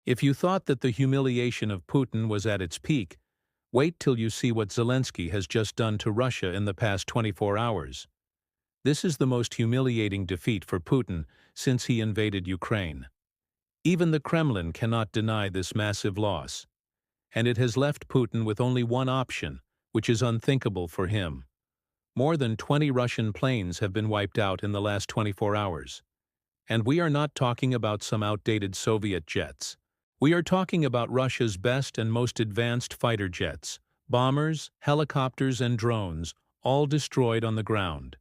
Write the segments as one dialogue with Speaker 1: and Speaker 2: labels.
Speaker 1: If you thought that the humiliation of Putin was at its peak, wait till you see what Zelensky has just done to Russia in the past 24 hours. This is the most humiliating defeat for Putin since he invaded Ukraine. Even the Kremlin cannot deny this massive loss, and it has left Putin with only one option, which is unthinkable for him. More than 20 Russian planes have been wiped out in the last 24 hours. And we are not talking about some outdated Soviet jets. We are talking about Russia's best and most advanced fighter jets, bombers, helicopters, and drones, all destroyed on the ground.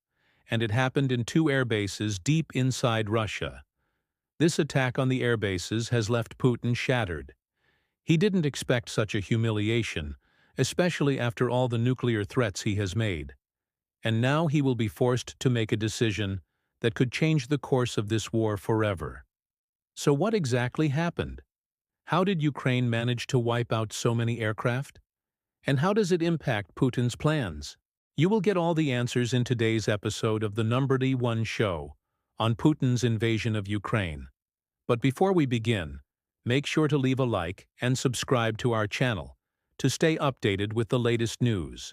Speaker 1: And it happened in 2 air bases deep inside Russia. This attack on the air bases has left Putin shattered. He didn't expect such a humiliation, especially after all the nuclear threats he has made. And now he will be forced to make a decision that could change the course of this war forever. So what exactly happened? How did Ukraine manage to wipe out so many aircraft? And how does it impact Putin's plans? You will get all the answers in today's episode of the #1 show on Putin's invasion of Ukraine. But before we begin, make sure to leave a like and subscribe to our channel to stay updated with the latest news.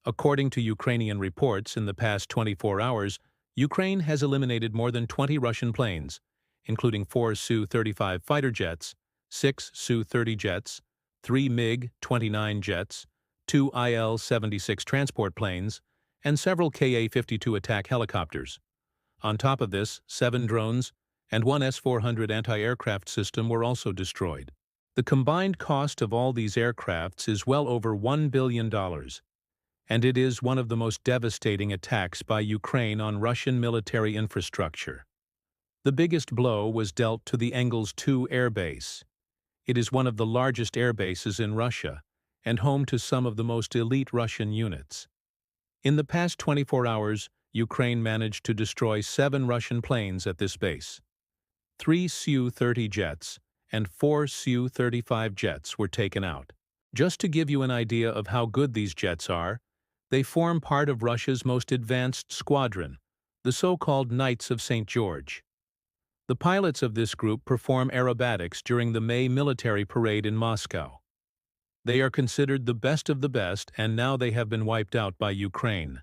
Speaker 1: According to Ukrainian reports, in the past 24 hours, Ukraine has eliminated more than 20 Russian planes, including 4 Su-35 fighter jets, 6 Su-30 jets, 3 MiG-29 jets, 2 Il-76 transport planes, and several Ka-52 attack helicopters. On top of this, 7 drones and 1 S-400 anti-aircraft system were also destroyed. The combined cost of all these aircrafts is well over $1 billion, and it is one of the most devastating attacks by Ukraine on Russian military infrastructure. The biggest blow was dealt to the Engels II air base. It is one of the largest air bases in Russia and home to some of the most elite Russian units. In the past 24 hours, Ukraine managed to destroy 7 Russian planes at this base. 3 Su-30 jets and 4 Su-35 jets were taken out. Just to give you an idea of how good these jets are, they form part of Russia's most advanced squadron, the so-called Knights of St. George. The pilots of this group perform aerobatics during the May military parade in Moscow. They are considered the best of the best, and now they have been wiped out by Ukraine.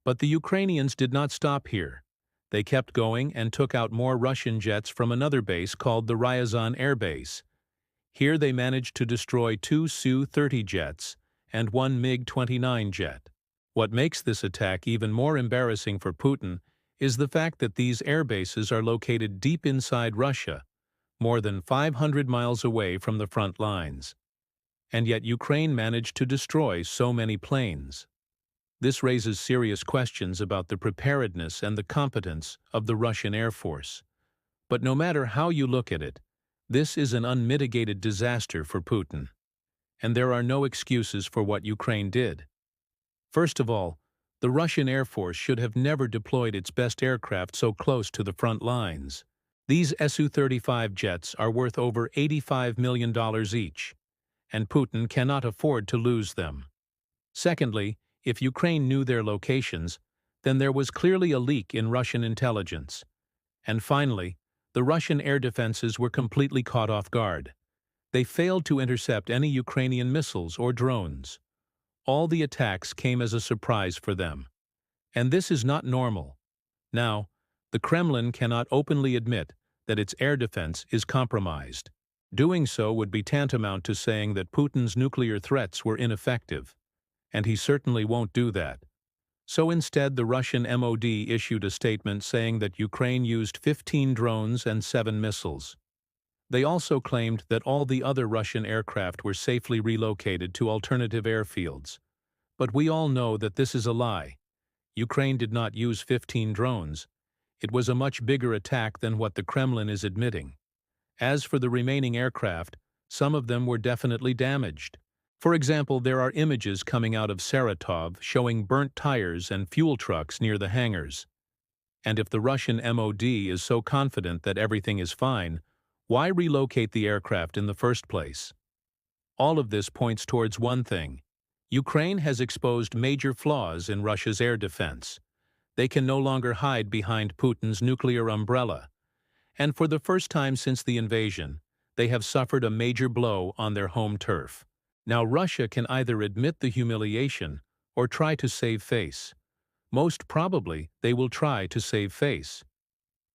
Speaker 1: But the Ukrainians did not stop here. They kept going and took out more Russian jets from another base called the Ryazan Air Base. Here they managed to destroy 2 Su-30 jets and 1 MiG-29 jet. What makes this attack even more embarrassing for Putin is the fact that these air bases are located deep inside Russia, more than 500 miles away from the front lines. And yet Ukraine managed to destroy so many planes. This raises serious questions about the preparedness and the competence of the Russian Air Force. But no matter how you look at it, this is an unmitigated disaster for Putin. And there are no excuses for what Ukraine did. First of all, the Russian Air Force should have never deployed its best aircraft so close to the front lines. These Su-35 jets are worth over $85 million each, and Putin cannot afford to lose them. Secondly, if Ukraine knew their locations, then there was clearly a leak in Russian intelligence. And finally, the Russian air defenses were completely caught off guard. They failed to intercept any Ukrainian missiles or drones. All the attacks came as a surprise for them. And this is not normal. Now, the Kremlin cannot openly admit that its air defense is compromised. Doing so would be tantamount to saying that Putin's nuclear threats were ineffective. And he certainly won't do that. So instead, the Russian MOD issued a statement saying that Ukraine used 15 drones and 7 missiles. They also claimed that all the other Russian aircraft were safely relocated to alternative airfields. But we all know that this is a lie. Ukraine did not use 15 drones. It was a much bigger attack than what the Kremlin is admitting. As for the remaining aircraft, some of them were definitely damaged. For example, there are images coming out of Saratov showing burnt tires and fuel trucks near the hangars. And if the Russian MOD is so confident that everything is fine, why relocate the aircraft in the first place? All of this points towards one thing. Ukraine has exposed major flaws in Russia's air defense. They can no longer hide behind Putin's nuclear umbrella. And for the first time since the invasion, they have suffered a major blow on their home turf. Now Russia can either admit the humiliation or try to save face. Most probably, they will try to save face.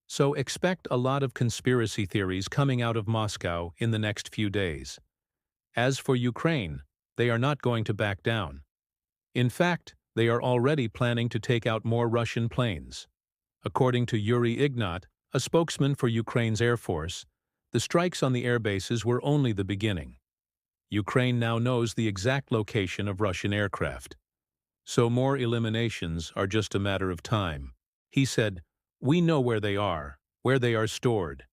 Speaker 1: So expect a lot of conspiracy theories coming out of Moscow in the next few days. As for Ukraine, they are not going to back down. In fact, they are already planning to take out more Russian planes. According to Yuri Ignat, a spokesman for Ukraine's Air Force, the strikes on the air bases were only the beginning. Ukraine now knows the exact location of Russian aircraft. So more eliminations are just a matter of time. He said, "We know where they are stored.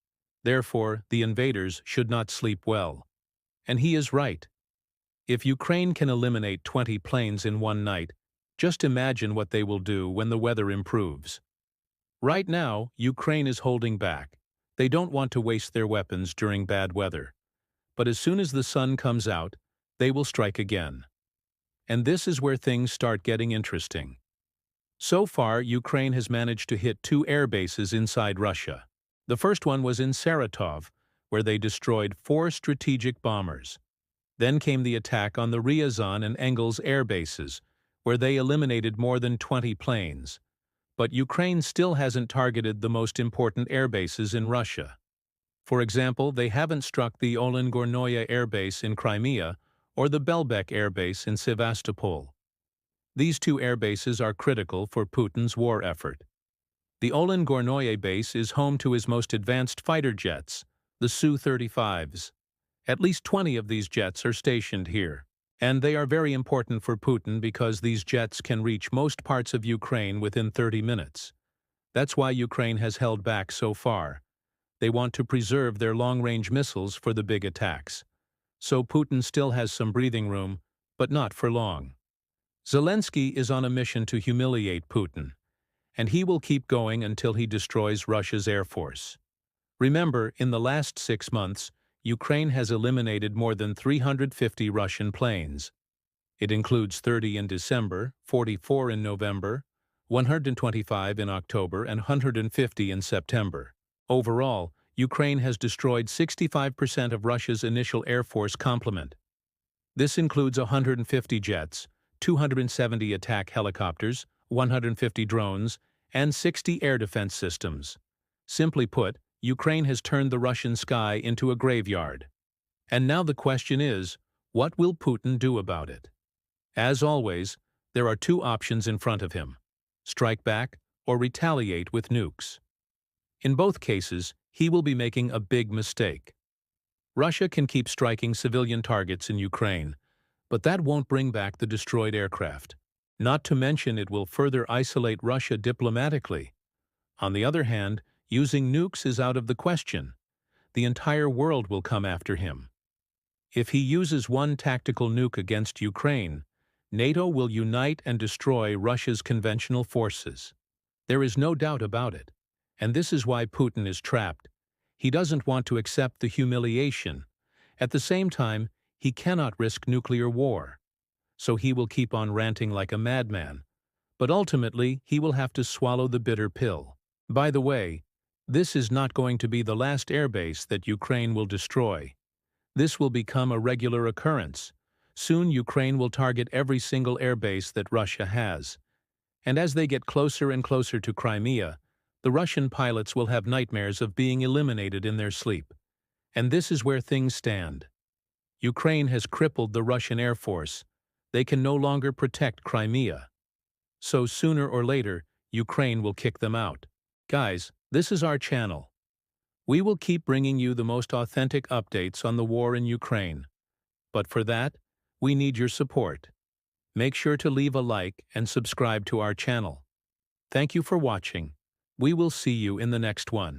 Speaker 1: Therefore, the invaders should not sleep well." And he is right. If Ukraine can eliminate 20 planes in one night, just imagine what they will do when the weather improves. Right now, Ukraine is holding back. They don't want to waste their weapons during bad weather. But as soon as the sun comes out, they will strike again. And this is where things start getting interesting. So far, Ukraine has managed to hit 2 air bases inside Russia. The first one was in Saratov, where they destroyed 4 strategic bombers. Then came the attack on the Ryazan and Engels air bases, where they eliminated more than 20 planes. But Ukraine still hasn't targeted the most important air bases in Russia. For example, they haven't struck the Olengornoye air base in Crimea or the Belbek air base in Sevastopol. These 2 air bases are critical for Putin's war effort. The Olengornoye base is home to his most advanced fighter jets, the Su-35s. At least 20 of these jets are stationed here. And they are very important for Putin because these jets can reach most parts of Ukraine within 30 minutes. That's why Ukraine has held back so far. They want to preserve their long-range missiles for the big attacks. So Putin still has some breathing room, but not for long. Zelensky is on a mission to humiliate Putin, and he will keep going until he destroys Russia's air force. Remember, in the last 6 months, Ukraine has eliminated more than 350 Russian planes. It includes 30 in December, 44 in November, 125 in October, and 150 in September. Overall, Ukraine has destroyed 65% of Russia's initial air force complement. This includes 150 jets, 270 attack helicopters, 150 drones, and 60 air defense systems. Simply put, Ukraine has turned the Russian sky into a graveyard. And now the question is, what will Putin do about it? As always, there are 2 options in front of him: strike back or retaliate with nukes. In both cases, he will be making a big mistake. Russia can keep striking civilian targets in Ukraine, but that won't bring back the destroyed aircraft. Not to mention it will further isolate Russia diplomatically. On the other hand, using nukes is out of the question. The entire world will come after him. If he uses one tactical nuke against Ukraine, NATO will unite and destroy Russia's conventional forces. There is no doubt about it. And this is why Putin is trapped. He doesn't want to accept the humiliation. At the same time, he cannot risk nuclear war. So he will keep on ranting like a madman. But ultimately, he will have to swallow the bitter pill. By the way, this is not going to be the last airbase that Ukraine will destroy. This will become a regular occurrence. Soon Ukraine will target every single airbase that Russia has. And as they get closer and closer to Crimea, the Russian pilots will have nightmares of being eliminated in their sleep. And this is where things stand. Ukraine has crippled the Russian Air Force. They can no longer protect Crimea. So sooner or later, Ukraine will kick them out. Guys, this is our channel. We will keep bringing you the most authentic updates on the war in Ukraine. But for that, we need your support. Make sure to leave a like and subscribe to our channel. Thank you for watching. We will see you in the next one.